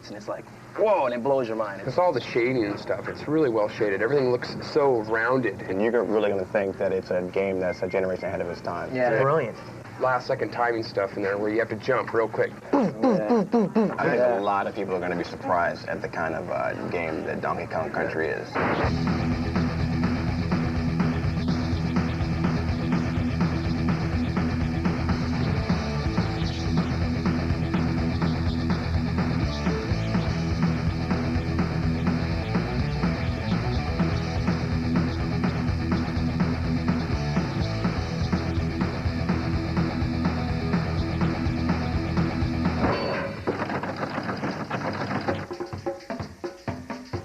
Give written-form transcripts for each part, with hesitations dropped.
spots, and it's like, whoa, and it blows your mind. It's all the shading and stuff. It's really well shaded. Everything looks so rounded. And you're really going to think that it's a game that's a generation ahead of its time. Yeah, brilliant. Last-second timing stuff in there where you have to jump real quick. I think a lot of people are going to be surprised at the kind of game that Donkey Kong Country is.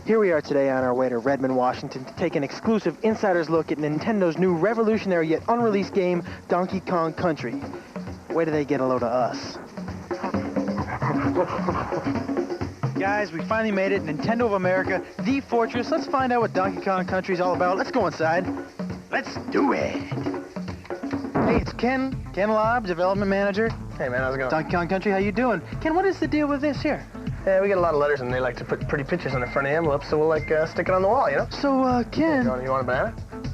Here we are today on our way to Redmond, Washington to take an exclusive insider's look at Nintendo's new revolutionary yet unreleased game, Donkey Kong Country. Where do they get a load of us? Guys, we finally made it. Nintendo of America, the fortress. Let's find out what Donkey Kong Country is all about. Let's go inside. Let's do it. Hey, it's Ken Lobb, development manager. Hey, man, how's it going? Donkey Kong Country, how you doing? Ken, what is the deal with this here? Yeah, we get a lot of letters, and they like to put pretty pictures on the front of the envelope, so we'll, like, stick it on the wall, you know? So, Ken... You want a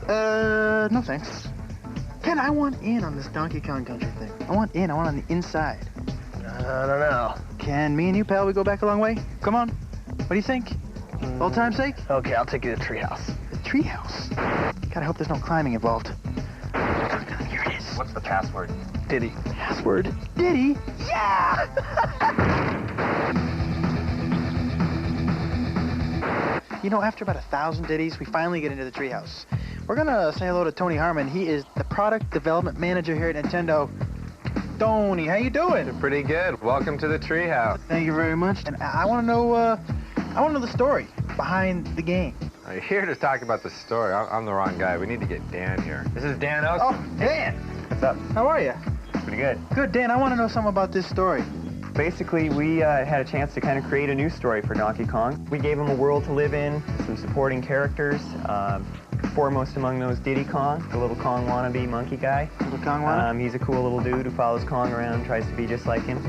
banana? No thanks. Ken, I want in on this Donkey Kong Country thing. I want in. I want on the inside. I don't know. Ken, me and you, pal, we go back a long way? Come on. What do you think? Old time's sake? Okay, I'll take you to the treehouse. The treehouse? God, I hope there's no climbing involved. Here it is. What's the password? Diddy. Password? Diddy? Yeah! You know, after about 1,000 ditties, we finally get into the treehouse. We're gonna say hello to Tony Harmon. He is the product development manager here at Nintendo. Tony, how you doing? Pretty good. Welcome to the treehouse. Thank you very much. And I want to know the story behind the game. You're here to talk about the story. I'm the wrong guy. We need to get Dan here. This is Dan Oster. Oh, Dan. What's up? How are you? Pretty good. Good, Dan. I want to know something about this story. Basically, we had a chance to kind of create a new story for Donkey Kong. We gave him a world to live in, some supporting characters, foremost among those Diddy Kong, the little Kong wannabe monkey guy. Little Kong wannabe? He's a cool little dude who follows Kong around, tries to be just like him.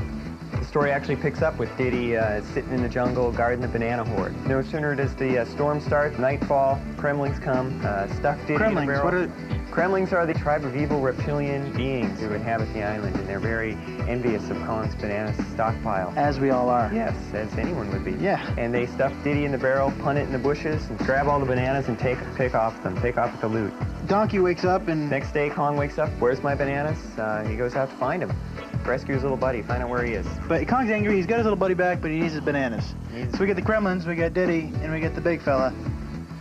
The story actually picks up with Diddy sitting in the jungle guarding the banana horde. No sooner does the storm start, nightfall, Kremlings come, stuff Diddy in a barrel. What are... Kremlings are the tribe of evil reptilian beings who inhabit the island, and they're very envious of Kong's banana stockpile. As we all are. Yes, as anyone would be. Yeah. And they stuff Diddy in the barrel, punt it in the bushes, and grab all the bananas and pick off with the loot. Donkey wakes up and... Next day, Kong wakes up, where's my bananas? He goes out to find him. Rescue his little buddy, find out where he is. But Kong's angry, he's got his little buddy back, but he needs his bananas. So we get the Kremlins, we got Diddy, and we get the big fella.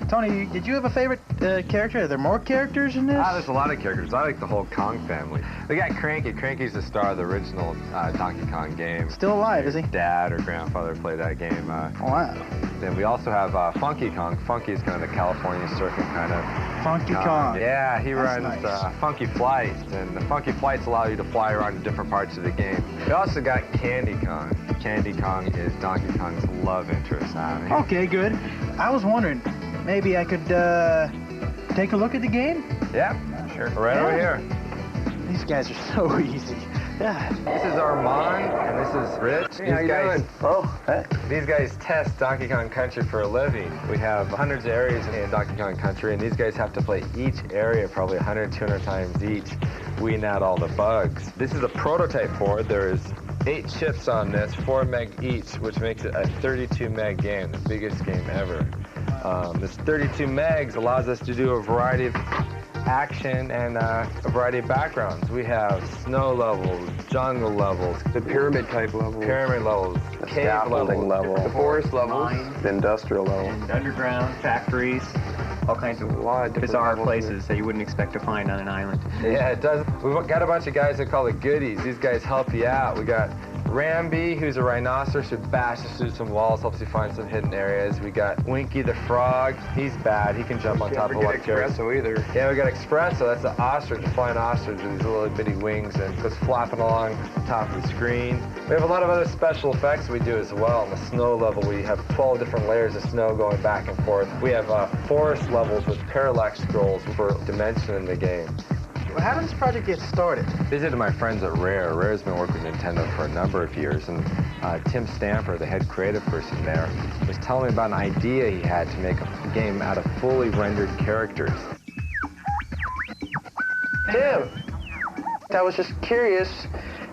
Tony, did you have a favorite character? Are there more characters in this? There's a lot of characters. I like the whole Kong family. We got Cranky. Cranky's the star of the original Donkey Kong game. Still alive, is he? Dad or grandfather played that game. Wow. Then we also have Funky Kong. Funky is kind of the California circuit kind of. Funky Kong. Yeah, he That's runs nice. Funky Flights, and the Funky Flights allow you to fly around to different parts of the game. We also got Candy Kong. Candy Kong is Donkey Kong's love interest. Okay, good. I was wondering, maybe I could take a look at the game? Yeah, sure. Right over here. These guys are so easy. Yeah. This is Armand, and this is Rich. Hey, how you doing? Oh, hey. These guys test Donkey Kong Country for a living. We have hundreds of areas in Donkey Kong Country, and these guys have to play each area probably 100, 200 times each, weeding out all the bugs. This is a prototype board. There is 8 chips on this, 4 meg each, which makes it a 32 meg game, the biggest game ever. This 32 megs allows us to do a variety of action and a variety of backgrounds. We have snow levels, jungle levels, The pyramid type level. pyramid levels, cave scaffolding levels, level. The forest levels. The industrial level. And underground, factories, all kinds of lot of different bizarre levels places that you wouldn't expect to find on an island. Yeah, it does. We've got a bunch of guys that call it goodies. These guys help you out. We got Ramby, who's a rhinoceros who bashes through some walls, helps you find some hidden areas. We got Winky the frog. He's bad. He can jump on top of like Espresso either. Yeah, we got Espresso. That's an ostrich, a flying ostrich with these little bitty wings and goes flapping along the top of the screen. We have a lot of other special effects we do as well. On the snow level, we have 12 different layers of snow going back and forth. We have forest levels with parallax scrolls for dimension in the game. Well, how did this project get started? Visited my friends at Rare. Rare's been working with Nintendo for a number of years, and Tim Stamper, the head creative person there, was telling me about an idea he had to make a game out of fully rendered characters. Tim, I was just curious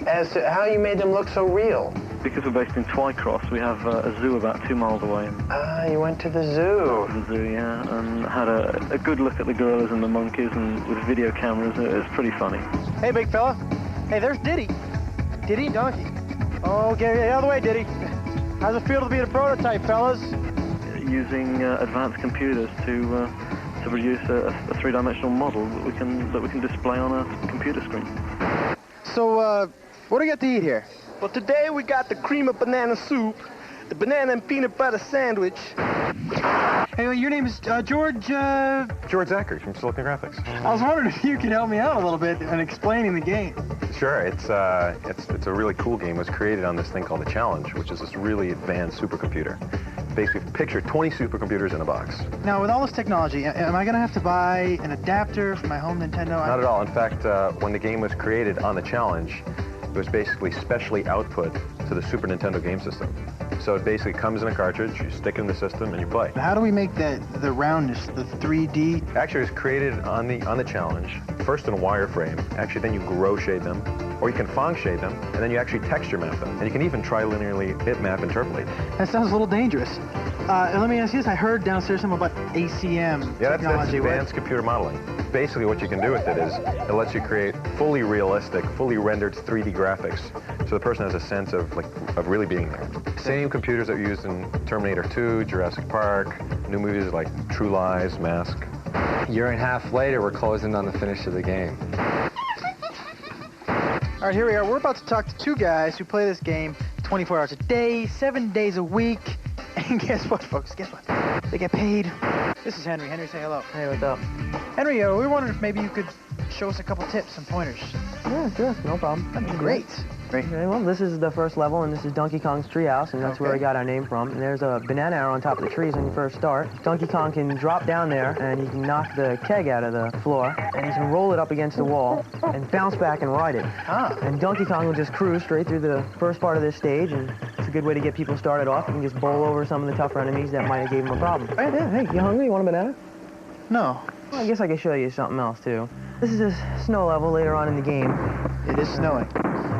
as to how you made them look so real. Because we're based in Twycross, we have a zoo about 2 miles away. Ah, you went to the zoo. The zoo, yeah, and had a good look at the gorillas and the monkeys, and with video cameras, it was pretty funny. Hey, big fella. Hey, there's Diddy. Diddy Donkey. Oh, get out of the way, Diddy. How's it feel to be a prototype, fellas? Using advanced computers to produce a three-dimensional model that we can display on a computer screen. So, what do you got to eat here? Well, today we got the cream of banana soup, the banana and peanut butter sandwich. Hey, your name is George, George Zachary from Silicon Graphics. I was wondering if you could help me out a little bit in explaining the game. Sure, it's a really cool game. It was created on this thing called the Challenge, which is this really advanced supercomputer. Basically, picture 20 supercomputers in a box. Now, with all this technology, am I going to have to buy an adapter for my home Nintendo? Not at all. In fact, when the game was created on the Challenge, it was basically specially output to the Super Nintendo game system. So it basically comes in a cartridge, you stick it in the system, and you play. How do we make the roundness, the 3D? Actually, it was created on the Challenge, first in a wireframe. Actually, then you grow shade them, or you can Phong shade them, and then you actually texture map them. And you can even trilinearly bitmap interpolate. That sounds a little dangerous. Let me ask you this. I heard downstairs something about ACM Yeah, technology. that's advanced computer modeling. Basically, what you can do with it is it lets you create fully realistic, fully rendered 3D graphics, so the person has a sense of really being there. Same computers that we used in Terminator 2, Jurassic Park, new movies like True Lies, Mask. A year and a half later, we're closing on the finish of the game. All right, here we are. We're about to talk to two guys who play this game 24 hours a day, 7 days a week. And guess what, folks? Guess what? They get paid. This is Henry. Henry, say hello. Hey, what's up? Henry, we were wondering if maybe you could show us a couple tips and pointers. Yeah, sure, no problem. That'd be great. Okay, well, this is the first level, and this is Donkey Kong's treehouse, and that's where we got our name from. And there's a banana arrow on top of the trees when you first start. Donkey Kong can drop down there, and he can knock the keg out of the floor, and he can roll it up against the wall, and bounce back and ride it. Ah. And Donkey Kong will just cruise straight through the first part of this stage, and it's a good way to get people started off. You can just bowl over some of the tougher enemies that might have gave him a problem. Hey, you hungry? You want a banana? No. Well, I guess I could show you something else, too. This is a snow level later on in the game. It is snowing.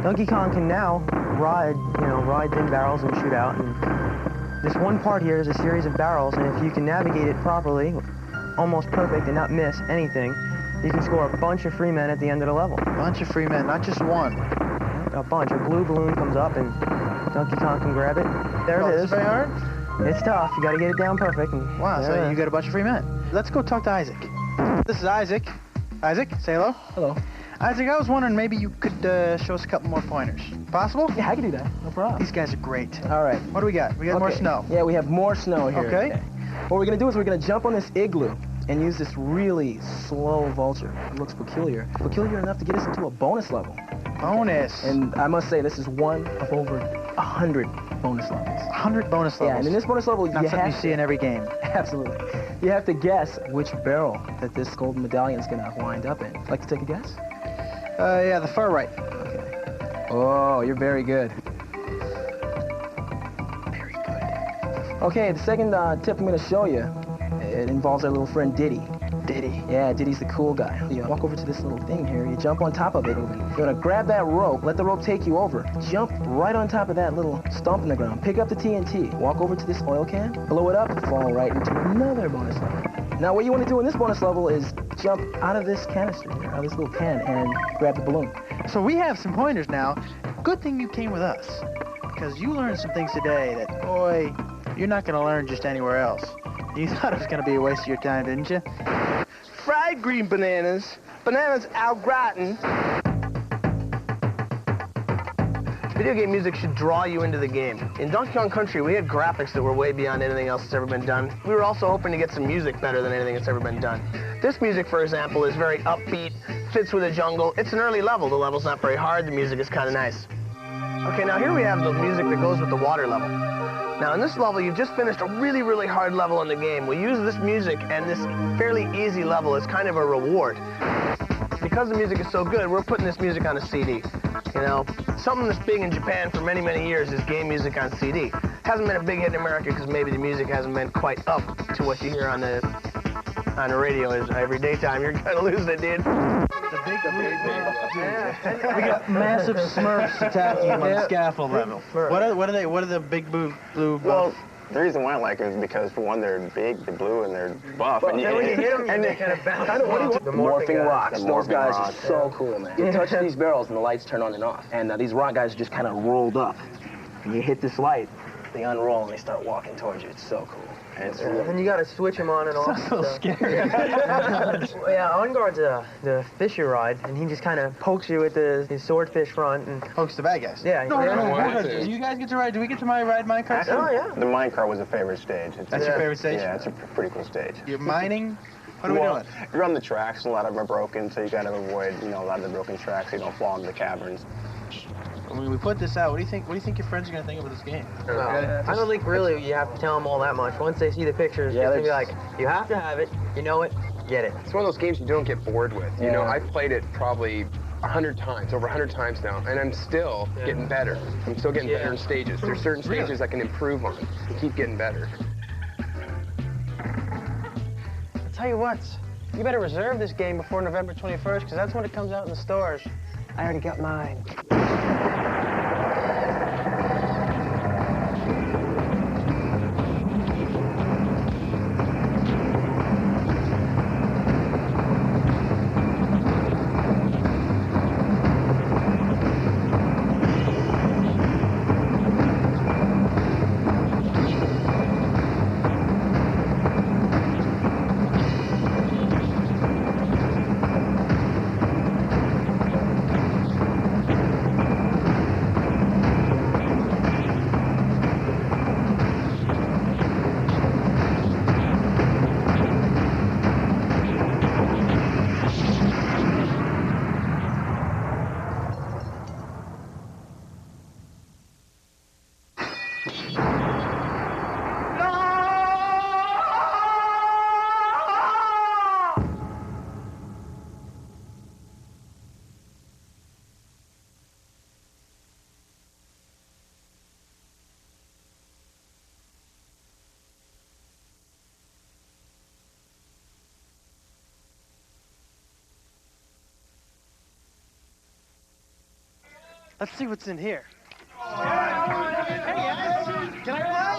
Donkey Kong can now ride thin barrels and shoot out. And this one part here is a series of barrels, and if you can navigate it properly, almost perfect, and not miss anything, you can score a bunch of free men at the end of the level. A bunch of free men, not just one. A bunch. A blue balloon comes up, and Donkey Kong can grab it. There it is. Is it very hard? It's tough. You got to get it down perfect. And Wow, there it so is. you got a bunch of free men. Let's go talk to Isaac. This is Isaac. Isaac, say hello. Hello. Isaac, I was wondering maybe you could show us a couple more pointers. Possible? Yeah, I can do that. No problem. These guys are great. All right. What do we got? We got more Okay. snow. Yeah, we have more snow here. Okay. What we're gonna do is we're gonna jump on this igloo and use this really slow vulture. It looks peculiar. Peculiar enough to get us into a bonus level. Bonus. And I must say, this is one of over 100 bonus levels. 100 bonus levels. Yeah, and in this bonus level, Not you something have you see in every game. Absolutely. You have to guess which barrel that this golden medallion is gonna wind up in. Like to take a guess? Yeah, the far right. Okay. Oh, you're very good. Very good. Okay, the second tip I'm gonna show you, it involves our little friend Diddy. Diddy. Yeah, Diddy's the cool guy. You walk over to this little thing here, you jump on top of it, you're gonna grab that rope, let the rope take you over, jump right on top of that little stump in the ground, pick up the TNT, walk over to this oil can, blow it up, fall right into another bonus level. Now what you want to do in this bonus level is jump out of this canister here, out of this little can, and grab the balloon. So we have some pointers now. Good thing you came with us, because you learned some things today that, boy, you're not going to learn just anywhere else. You thought it was going to be a waste of your time, didn't you? Fried green bananas, bananas au gratin. Video game music should draw you into the game. In Donkey Kong Country, we had graphics that were way beyond anything else that's ever been done. We were also hoping to get some music better than anything that's ever been done. This music, for example, is very upbeat, fits with the jungle. It's an early level. The level's not very hard. The music is kind of nice. Okay, now here we have the music that goes with the water level. Now, in this level, you've just finished a really, really hard level in the game. We use this music and this fairly easy level as kind of a reward. Because because the music is so good, we're putting this music on a CD. You know, something that's big in Japan for many, many years is game music on CD. Hasn't been a big hit in America because maybe the music hasn't been quite up to what you hear on the radio is every daytime. You're gonna lose it, dude. We got massive Smurfs attacking him on the scaffold level. What are the big blue Well, the reason why I like them is because, for one, they're big, they're blue, and they're buff. And when you hit them, they kind of bounce. The morphing rocks. The Those morphing guys rocks, are so cool, man. You touch these barrels and the lights turn on and off. And these rock guys are just kind of rolled up. And you hit this light, they unroll and they start walking towards you. It's so cool. And it's And you got to switch them on and off. Sounds a little scary. Yeah, On Guard's the fisher ride, and he just kind of pokes you with his swordfish front and Pokes the bad guys. Yeah. No, yeah. do you guys get to ride? Do we get to ride minecart? Oh yeah. The minecart was a favorite stage. That's your favorite stage? Yeah, it's a pretty cool stage. You're mining. What are we Well, doing? you're on the tracks, a lot of them are broken, so you gotta avoid, you know, a lot of the broken tracks so you don't fall into the caverns. When we put this out, what do you think? What do you think your friends are gonna think about this game? I don't think really you have to tell them all that much. Once they see the pictures, Yeah, they're they're gonna be like, you have to have it, you know it, get it. It's one of those games you don't get bored with. You know, I've played it probably 100 times, over 100 times now, and I'm still getting better. I'm still getting better in stages. There's certain stages I can improve on and keep getting better. I'll tell you what, you better reserve this game before November 21st, because that's when it comes out in the stores. I already got mine. Let's see what's in here. Hey guys, can I ride?